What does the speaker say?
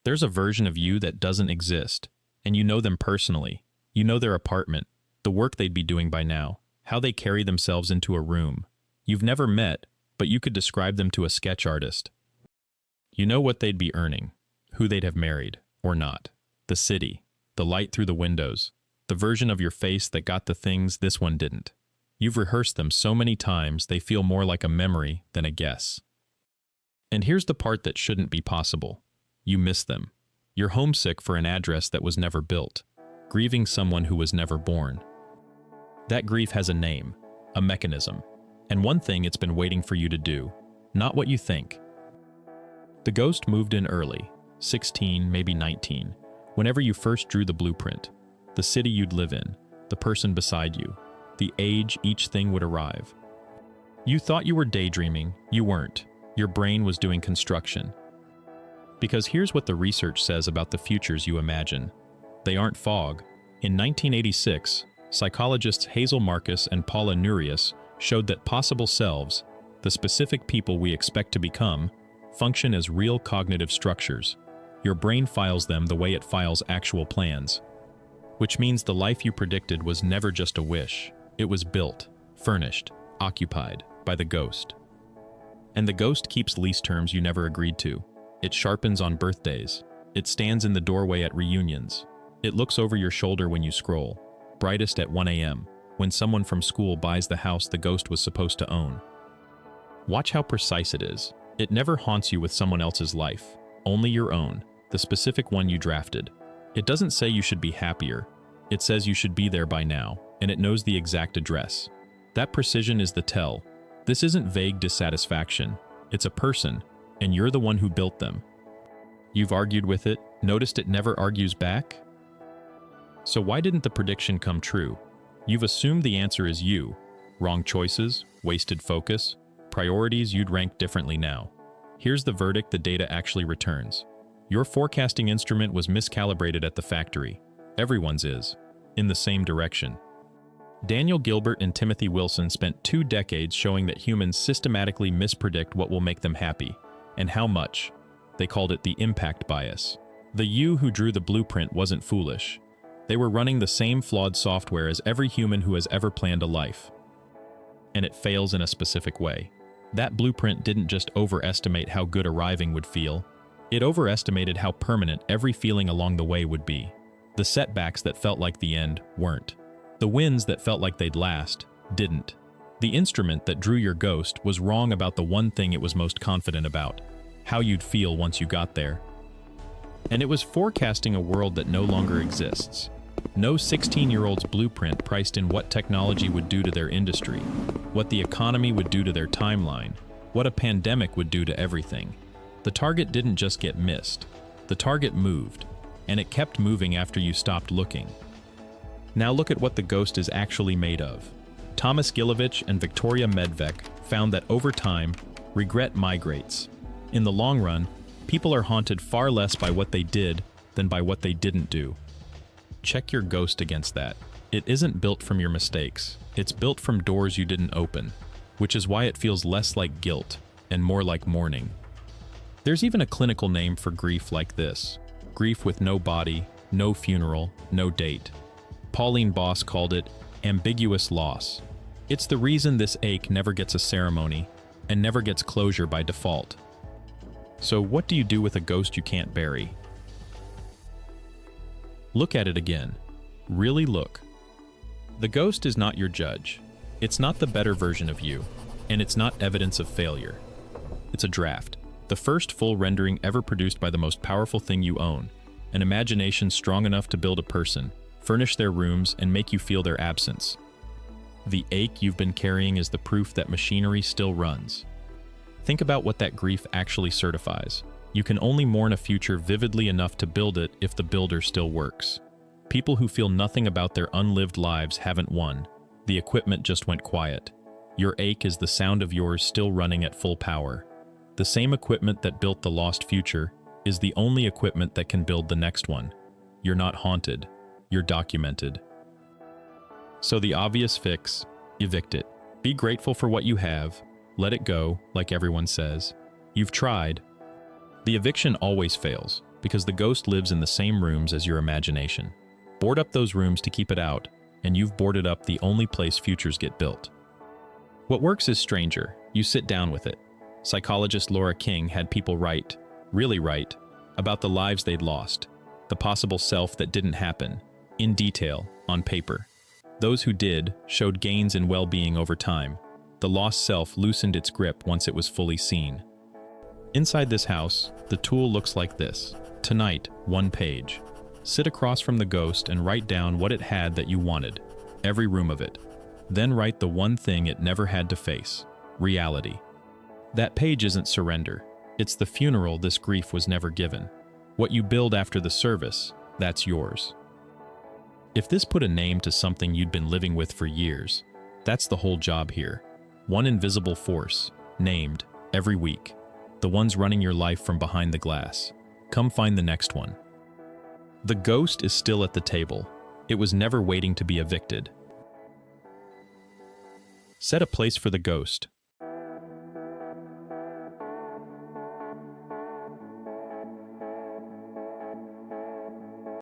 There's a version of you that doesn't exist, and you know them personally. You know their apartment, the work they'd be doing by now, how they carry themselves into a room. You've never met, but you could describe them to a sketch artist. You know what they'd be earning, who they'd have married, or not, the city, the light through the windows, the version of your face that got the things this one didn't. You've rehearsed them so many times they feel more like a memory than a guess. And here's the part that shouldn't be possible. You miss them. You're homesick for an address that was never built, grieving someone who was never born. That grief has a name, a mechanism, and one thing it's been waiting for you to do, not what you think. The ghost moved in early, 16, maybe 19, whenever you first drew the blueprint, the city you'd live in, the person beside you, the age each thing would arrive. You thought you were daydreaming, you weren't. Your brain was doing construction. Because here's what the research says about the futures you imagine. They aren't fog. In 1986, psychologists Hazel Marcus and Paula Nurius showed that possible selves, the specific people we expect to become, function as real cognitive structures. Your brain files them the way it files actual plans. Which means the life you predicted was never just a wish. It was built, furnished, occupied by the ghost. And the ghost keeps lease terms you never agreed to. It sharpens on birthdays. It stands in the doorway at reunions. It looks over your shoulder when you scroll, brightest at 1 a.m., when someone from school buys the house the ghost was supposed to own. Watch how precise it is. It never haunts you with someone else's life, only your own, the specific one you drafted. It doesn't say you should be happier. It says you should be there by now, and it knows the exact address. That precision is the tell. This isn't vague dissatisfaction. It's a person, and you're the one who built them. You've argued with it, noticed it never argues back? So why didn't the prediction come true? You've assumed the answer is you. Wrong choices, wasted focus, priorities you'd rank differently now. Here's the verdict the data actually returns. Your forecasting instrument was miscalibrated at the factory. Everyone's is, in the same direction. Daniel Gilbert and Timothy Wilson spent 2 decades showing that humans systematically mispredict what will make them happy, and how much. They called it the impact bias. The you who drew the blueprint wasn't foolish. They were running the same flawed software as every human who has ever planned a life. And it fails in a specific way. That blueprint didn't just overestimate how good arriving would feel. It overestimated how permanent every feeling along the way would be. The setbacks that felt like the end weren't. The wins that felt like they'd last didn't. The instrument that drew your ghost was wrong about the one thing it was most confident about, how you'd feel once you got there. And it was forecasting a world that no longer exists. No 16-year-old's blueprint priced in what technology would do to their industry, what the economy would do to their timeline, what a pandemic would do to everything. The target didn't just get missed. The target moved, and it kept moving after you stopped looking. Now look at what the ghost is actually made of. Thomas Gilovich and Victoria Medvec found that over time, regret migrates. In the long run, people are haunted far less by what they did than by what they didn't do. Check your ghost against that. It isn't built from your mistakes. It's built from doors you didn't open, which is why it feels less like guilt and more like mourning. There's even a clinical name for grief like this. Grief with no body, no funeral, no date. Pauline Boss called it ambiguous loss. It's the reason this ache never gets a ceremony and never gets closure by default. So what do you do with a ghost you can't bury? Look at it again. Really look. The ghost is not your judge. It's not the better version of you, and it's not evidence of failure. It's a draft, the first full rendering ever produced by the most powerful thing you own, an imagination strong enough to build a person, furnish their rooms, and make you feel their absence. The ache you've been carrying is the proof that machinery still runs. Think about what that grief actually certifies. You can only mourn a future vividly enough to build it if the builder still works. People who feel nothing about their unlived lives haven't won. The equipment just went quiet. Your ache is the sound of yours still running at full power. The same equipment that built the lost future is the only equipment that can build the next one. You're not haunted. You're documented. So the obvious fix, evict it. Be grateful for what you have. Let it go, like everyone says. You've tried. The eviction always fails. because the ghost lives in the same rooms as your imagination. Board up those rooms to keep it out, and you've boarded up the only place futures get built. What works is stranger. You sit down with it. Psychologist Laura King had people write, really write, about the lives they'd lost, the possible self that didn't happen, in detail, on paper. Those who did showed gains in well-being over time. The lost self loosened its grip once it was fully seen. Inside this house, the tool looks like this. Tonight, 1 page. Sit across from the ghost and write down what it had that you wanted, every room of it. Then write the one thing it never had to face, reality. That page isn't surrender. It's the funeral this grief was never given. What you build after the service, that's yours. If this put a name to something you'd been living with for years, that's the whole job here. One invisible force, named, every week. The ones running your life from behind the glass. Come find the next one. The ghost is still at the table. It was never waiting to be evicted. Set a place for the ghost.